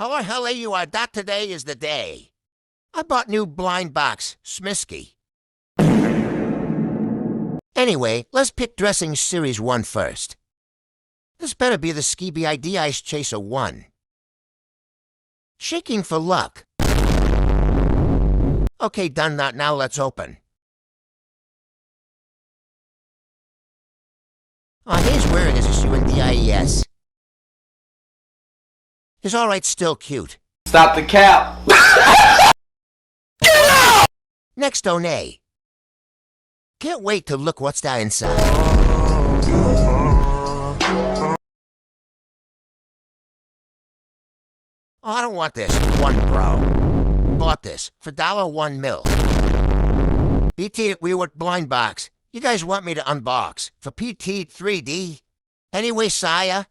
Hello, you are. That today is the day. I bought new blind box, Smisky. Anyway, let's pick dressing Series 1 first. This better be the Skibby ID Ice Chaser 1. Shaking for luck. Okay, done that. Now let's open. Here's where it is, UNDIES. He's alright, still cute. Stop the cap! Next, One. Can't wait to look what's down inside. Oh, I don't want this. One, bro. Bought this for $1 mil. PT.2 with blind box. You guys want me to unbox for PT 3D? Anyway, Saya.